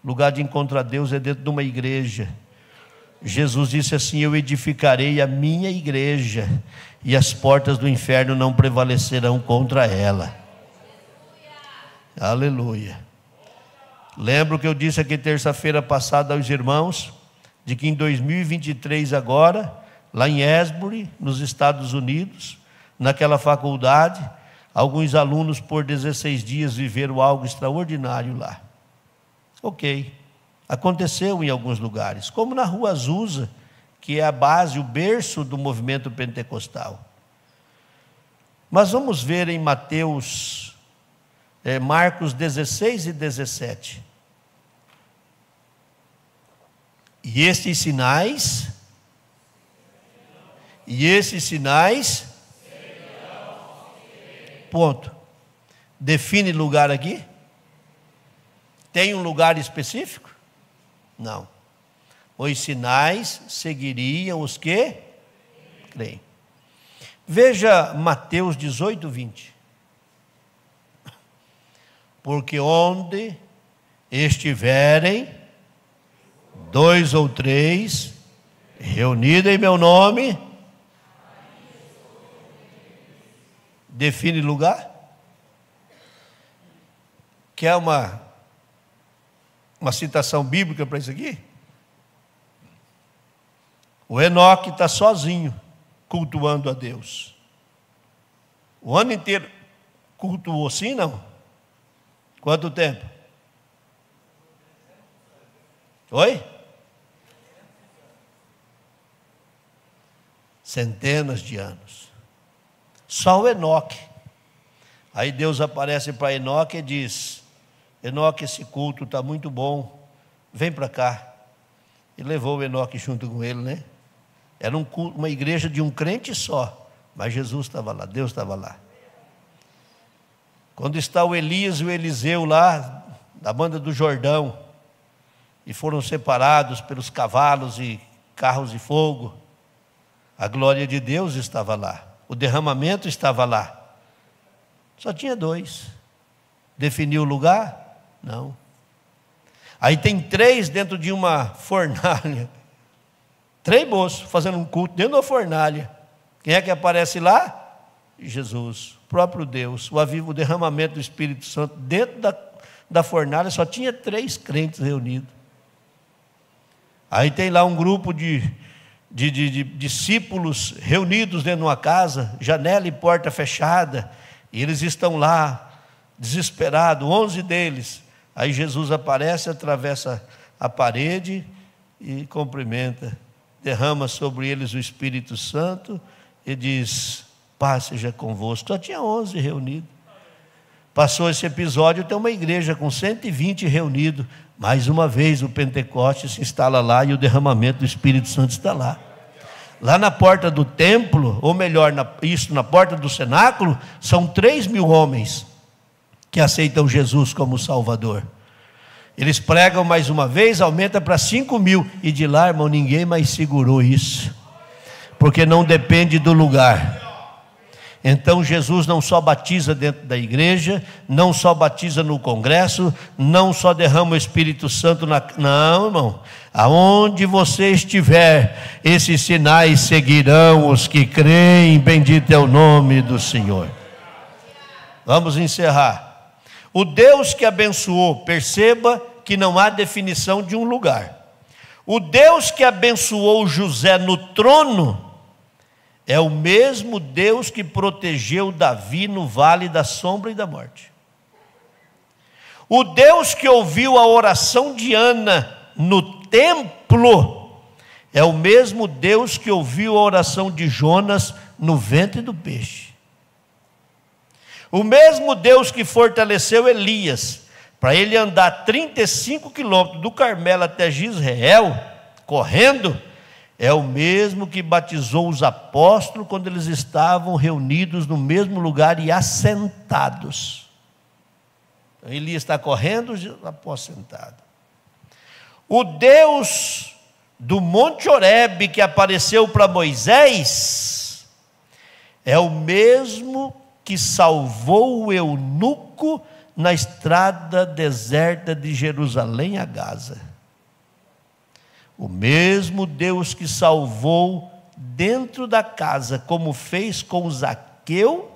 [SPEAKER 1] Lugar de encontrar Deus é dentro de uma igreja. Jesus disse assim: eu edificarei a minha igreja e as portas do inferno não prevalecerão contra ela. Aleluia. Lembro que eu disse aqui terça-feira passada aos irmãos, de que em 2023 agora, lá em Asbury, nos Estados Unidos, naquela faculdade, alguns alunos por 16 dias viveram algo extraordinário lá. Ok, aconteceu em alguns lugares, como na Rua Azusa, que é a base, o berço do movimento pentecostal. Mas vamos ver em Mateus Marcos 16 e 17. E esses sinais, ponto. Define lugar aqui? Tem um lugar específico? Não. Os sinais seguiriam os que creem. Veja Mateus 18, 20. Porque onde estiverem 2 ou 3 reunidos em meu nome, define lugar? Quer uma citação bíblica para isso aqui? O Enoque está sozinho, cultuando a Deus. O ano inteiro cultuou assim, não? Quanto tempo? Oi? Centenas de anos. Só o Enoque. Aí Deus aparece para Enoque e diz: Enoque, esse culto está muito bom, vem para cá. E levou o Enoque junto com ele, né? Era uma igreja de um crente só, mas Jesus estava lá, Deus estava lá. Quando está o Elias e o Eliseu lá, da banda do Jordão, e foram separados pelos cavalos e carros de fogo, a glória de Deus estava lá, o derramamento estava lá. Só tinha 2. Definiu o lugar? Não. Aí tem 3 dentro de uma fornalha. 3 moços fazendo um culto dentro da fornalha. Quem é que aparece lá? Jesus, o próprio Deus. O derramamento do Espírito Santo dentro da fornalha. Só tinha 3 crentes reunidos. Aí tem lá um grupo de discípulos reunidos dentro de uma casa, janela e porta fechada, e eles estão lá, desesperados, 11 deles. Aí Jesus aparece, atravessa a parede e cumprimenta, derrama sobre eles o Espírito Santo e diz: paz seja convosco. Só tinha 11 reunidos. Passou esse episódio, tem uma igreja com 120 reunidos. Mais uma vez o Pentecostes se instala lá e o derramamento do Espírito Santo está lá. Lá na porta do templo, ou melhor, na porta do cenáculo, são 3.000 homens que aceitam Jesus como Salvador. Eles pregam mais uma vez, aumenta para 5.000. E de lá, irmão, ninguém mais segurou isso. Porque não depende do lugar. Então Jesus não só batiza dentro da igreja, não só batiza no congresso, não só derrama o Espírito Santo não, irmão. Aonde você estiver, esses sinais seguirão os que creem. Bendito é o nome do Senhor. Vamos encerrar. O Deus que abençoou, perceba que não há definição de um lugar. O Deus que abençoou José no trono é o mesmo Deus que protegeu Davi no vale da sombra e da morte. O Deus que ouviu a oração de Ana no templo é o mesmo Deus que ouviu a oração de Jonas no ventre do peixe. O mesmo Deus que fortaleceu Elias para ele andar 35 quilômetros do Carmelo até Jezreel, correndo, é o mesmo que batizou os apóstolos quando eles estavam reunidos no mesmo lugar e assentados. Então, Elias está correndo, os apóstolos sentados. O Deus do Monte Horebe que apareceu para Moisés é o mesmo que salvou o eunuco na estrada deserta de Jerusalém a Gaza. O mesmo Deus que salvou dentro da casa, como fez com Zaqueu,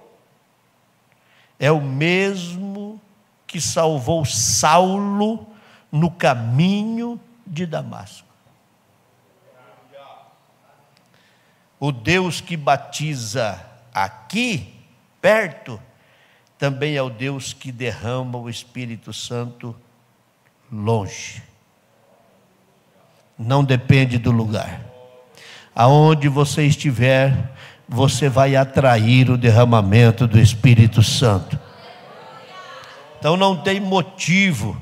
[SPEAKER 1] é o mesmo que salvou Saulo no caminho de Damasco. O Deus que batiza aqui, perto, também é o Deus que derrama o Espírito Santo longe. Não depende do lugar. Aonde você estiver, você vai atrair o derramamento do Espírito Santo. Então não tem motivo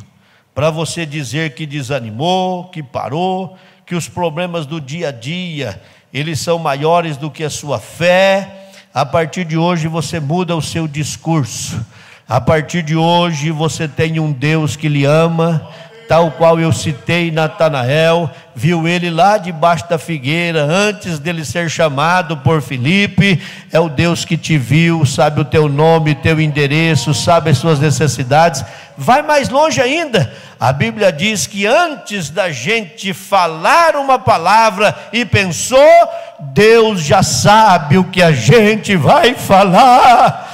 [SPEAKER 1] para você dizer que desanimou, que parou, que os problemas do dia a dia, eles são maiores do que a sua fé. A partir de hoje você muda o seu discurso. A partir de hoje você tem um Deus que lhe ama, tal qual eu citei Natanael, viu ele lá debaixo da figueira, antes dele ser chamado por Filipe. É o Deus que te viu, sabe o teu nome, teu endereço, sabe as suas necessidades. Vai mais longe ainda, a Bíblia diz que antes da gente falar uma palavra e pensou, Deus já sabe o que a gente vai falar.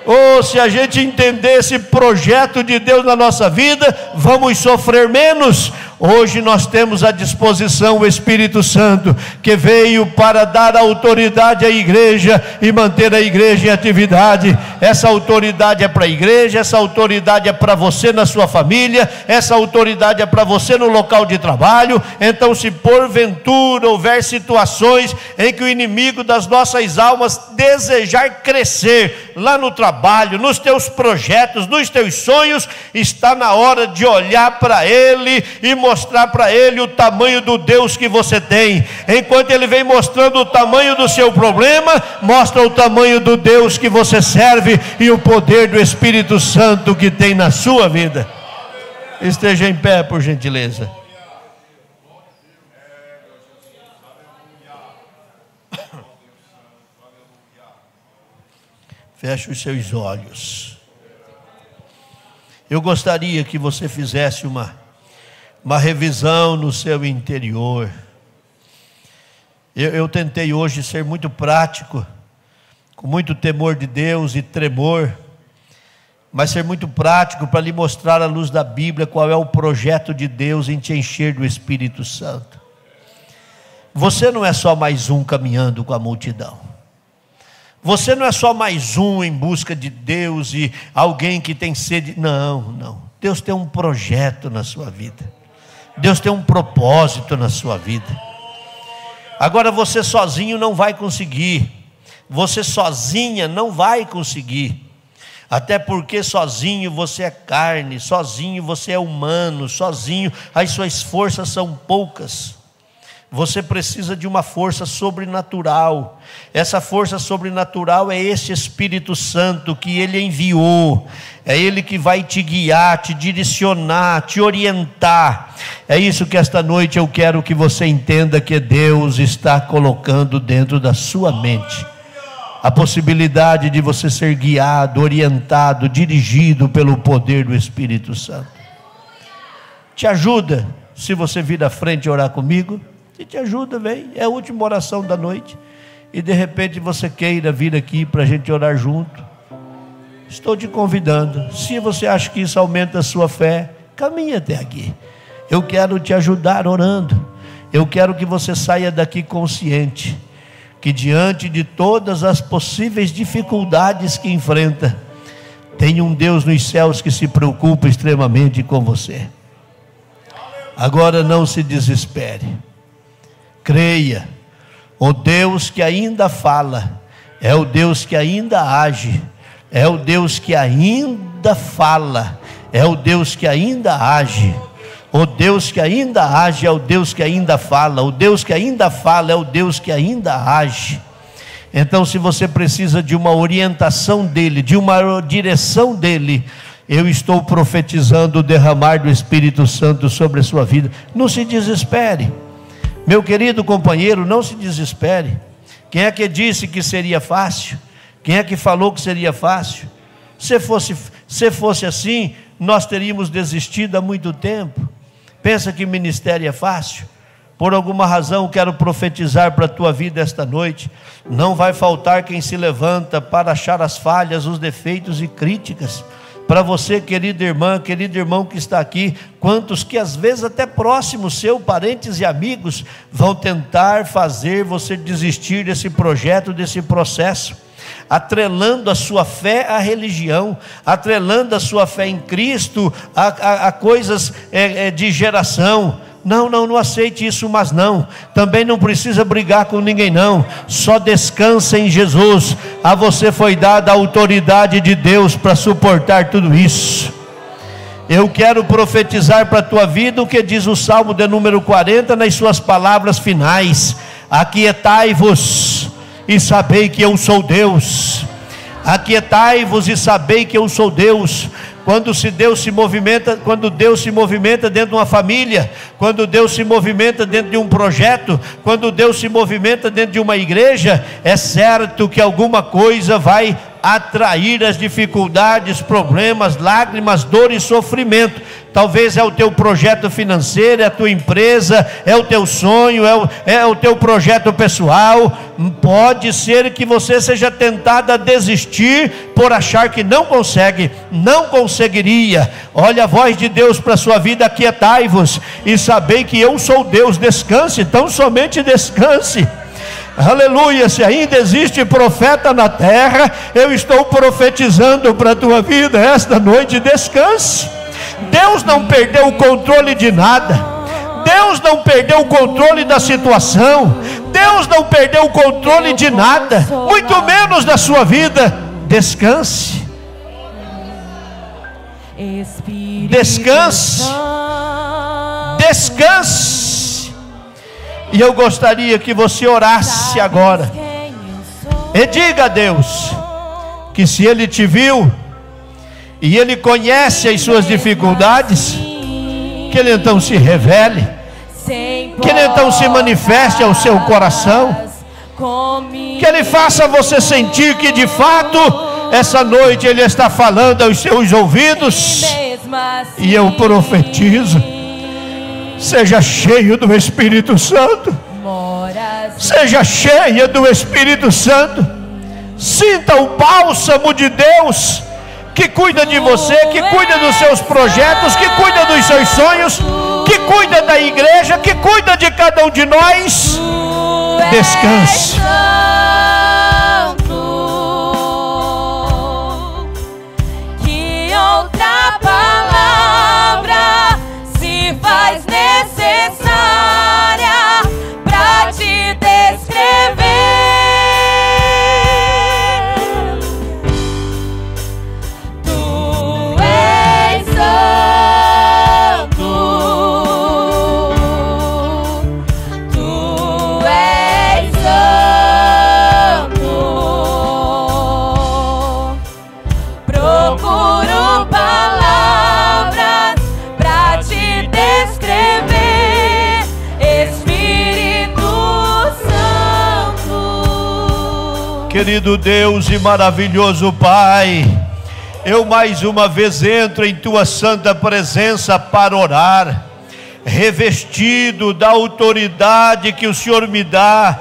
[SPEAKER 1] Ou se a gente entender esse projeto de Deus na nossa vida, vamos sofrer menos. Hoje nós temos à disposição o Espírito Santo, que veio para dar autoridade à igreja e manter a igreja em atividade. Essa autoridade é para a igreja, essa autoridade é para você na sua família, essa autoridade é para você no local de trabalho. Então, se porventura houver situações em que o inimigo das nossas almas desejar crescer lá no trabalho, nos teus projetos, nos teus sonhos, está na hora de olhar para ele e mostrar para ele o tamanho do Deus que você tem. Enquanto ele vem mostrando o tamanho do seu problema, mostra o tamanho do Deus que você serve e o poder do Espírito Santo que tem na sua vida. Esteja em pé, por gentileza. Feche os seus olhos. Eu gostaria que você fizesse uma revisão no seu interior. Eu tentei hoje ser muito prático, com muito temor de Deus e tremor, mas ser muito prático para lhe mostrar à luz da Bíblia qual é o projeto de Deus em te encher do Espírito Santo. Você não é só mais um caminhando com a multidão. Você não é só mais um em busca de Deus e alguém que tem sede. Não, não. Deus tem um projeto na sua vida. Deus tem um propósito na sua vida. Agora você sozinho não vai conseguir. Você sozinha não vai conseguir. Até porque sozinho você é carne, sozinho você é humano, sozinho as suas forças são poucas. Você precisa de uma força sobrenatural. Essa força sobrenatural é esse Espírito Santo que Ele enviou. É Ele que vai te guiar, te direcionar, te orientar. É isso que esta noite eu quero que você entenda, que Deus está colocando dentro da sua mente. A possibilidade de você ser guiado, orientado, dirigido pelo poder do Espírito Santo. Te ajuda, se você vir à frente orar comigo. E te ajuda, vem, é a última oração da noite, e de repente você queira vir aqui para a gente orar junto, estou te convidando. Se você acha que isso aumenta a sua fé, caminhe até aqui. Eu quero te ajudar orando. Eu quero que você saia daqui consciente, que diante de todas as possíveis dificuldades que enfrenta, tem um Deus nos céus que se preocupa extremamente com você. Agora não se desespere. Creia, o Deus que ainda fala, é o Deus que ainda age, é o Deus que ainda fala, é o Deus que ainda age, o Deus que ainda age é o Deus que ainda fala, o Deus que ainda fala é o Deus que ainda age. Então, se você precisa de uma orientação dEle, de uma direção dEle, eu estou profetizando o derramar do Espírito Santo sobre a sua vida. Não se desespere. Meu querido companheiro, não se desespere. Quem é que disse que seria fácil? Quem é que falou que seria fácil? Se fosse assim, nós teríamos desistido há muito tempo. Pensa que ministério é fácil? Por alguma razão quero profetizar para a tua vida esta noite. Não vai faltar quem se levanta para achar as falhas, os defeitos e críticas. Para você, querida irmã, querido irmão que está aqui, quantos que às vezes até próximos, seus parentes e amigos, vão tentar fazer você desistir desse projeto, desse processo, atrelando a sua fé à religião, atrelando a sua fé em Cristo a coisas de geração. Não aceite isso, mas não, também não precisa brigar com ninguém não, só descansa em Jesus. A você foi dada a autoridade de Deus para suportar tudo isso. Eu quero profetizar para a tua vida o que diz o Salmo de número 40 nas suas palavras finais: aquietai-vos e sabei que eu sou Deus. Aquietai-vos e sabei que eu sou Deus. Quando Deus se movimenta dentro de uma família, quando Deus se movimenta dentro de um projeto, quando Deus se movimenta dentro de uma igreja, é certo que alguma coisa vai atrair as dificuldades, problemas, lágrimas, dor e sofrimento. Talvez é o teu projeto financeiro, é a tua empresa, é o teu sonho, é o teu projeto pessoal. Pode ser que você seja tentado a desistir por achar que não consegue, não conseguiria. Olha a voz de Deus para a sua vida: aquietai-vos e sabei que eu sou Deus. Descanse, então somente descanse. Aleluia. Se ainda existe profeta na terra, eu estou profetizando para a tua vida esta noite: descanse. Deus não perdeu o controle de nada. Deus não perdeu o controle da situação. Deus não perdeu o controle de nada, muito menos da sua vida. Descanse. Descanse. Descanse. E eu gostaria que você orasse agora e diga a Deus que se Ele te viu e Ele conhece as suas dificuldades, que Ele então se revele, que Ele então se manifeste ao seu coração, que Ele faça você sentir que de fato essa noite Ele está falando aos seus ouvidos. E eu profetizo: seja cheio do Espírito Santo, seja cheia do Espírito Santo. Sinta o bálsamo de Deus, que cuida de você, que cuida dos seus projetos, que cuida dos seus sonhos, que cuida da igreja, que cuida de cada um de nós. Descanse.
[SPEAKER 2] Que outra palavra se faz necessária para te descrever.
[SPEAKER 1] Querido Deus e maravilhoso Pai, eu mais uma vez entro em Tua santa presença para orar, revestido da autoridade que o Senhor me dá,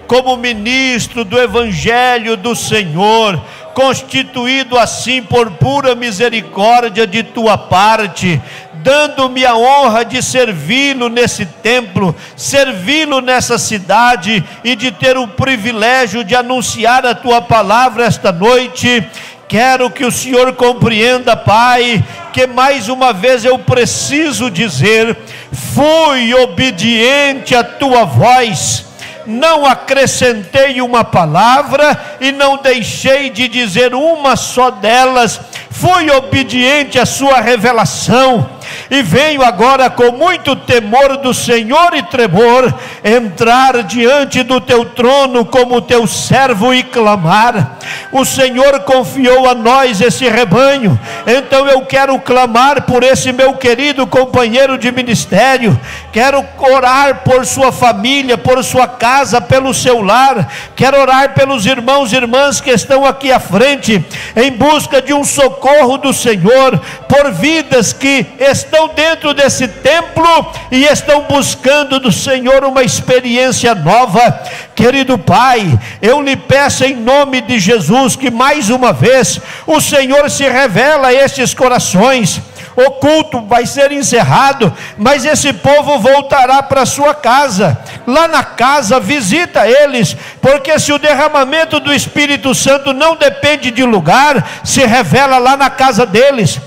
[SPEAKER 1] como ministro do Evangelho do Senhor, constituído assim por pura misericórdia de Tua parte, dando-me a honra de servi-lo nesse templo, servi-lo nessa cidade e de ter o privilégio de anunciar a Tua palavra esta noite. Quero que o Senhor compreenda, Pai, que mais uma vez eu preciso dizer: fui obediente à Tua voz, não acrescentei uma palavra e não deixei de dizer uma só delas. Fui obediente à sua revelação e venho agora com muito temor do Senhor e tremor entrar diante do teu trono como teu servo e clamar. O Senhor confiou a nós esse rebanho, então eu quero clamar por esse meu querido companheiro de ministério, quero orar por sua família, por sua casa, pelo seu lar, quero orar pelos irmãos e irmãs que estão aqui à frente, em busca de um socorro do Senhor, por vidas que estão dentro desse templo e estão buscando do Senhor uma experiência nova. Querido Pai, eu lhe peço em nome de Jesus que mais uma vez o Senhor se revela a estes corações. O culto vai ser encerrado, mas esse povo voltará para sua casa. Lá na casa visita eles, porque se o derramamento do Espírito Santo não depende de lugar, se revela lá na casa deles.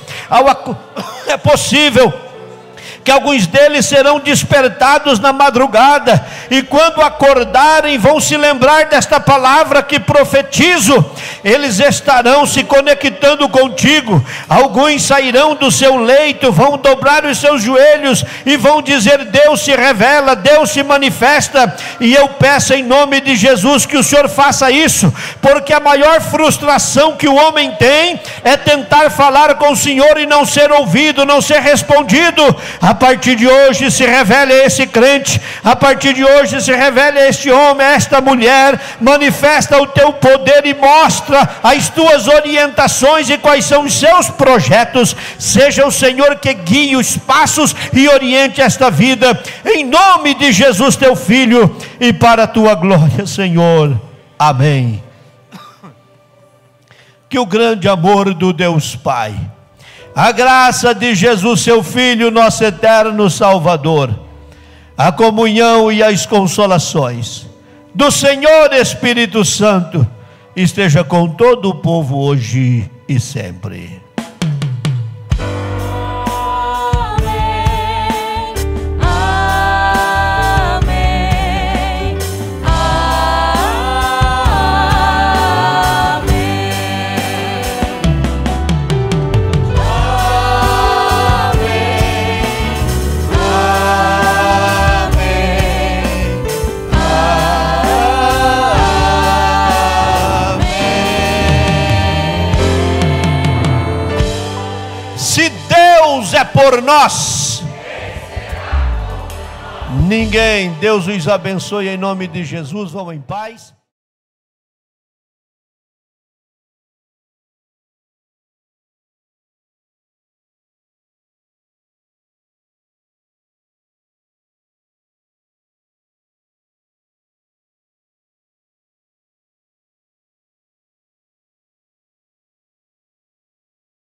[SPEAKER 1] É possível que alguns deles serão despertados na madrugada, e quando acordarem vão se lembrar desta palavra que profetizo. Eles estarão se conectando contigo. Alguns sairão do seu leito, vão dobrar os seus joelhos e vão dizer: Deus se revela, Deus se manifesta. E eu peço em nome de Jesus que o Senhor faça isso, porque a maior frustração que o homem tem é tentar falar com o Senhor e não ser ouvido, não ser respondido. A partir de hoje se revele a esse crente, a partir de hoje se revele a este homem, a esta mulher, manifesta o teu poder e mostra as tuas orientações e quais são os seus projetos. Seja o Senhor que guie os passos e oriente esta vida, em nome de Jesus teu Filho, e para a tua glória, Senhor. Amém. Que o grande amor do Deus Pai, a graça de Jesus seu Filho, nosso eterno Salvador, a comunhão e as consolações do Senhor Espírito Santo esteja com todo o povo hoje e sempre. É por nós, ninguém. Deus os abençoe em nome de Jesus. Vão em paz.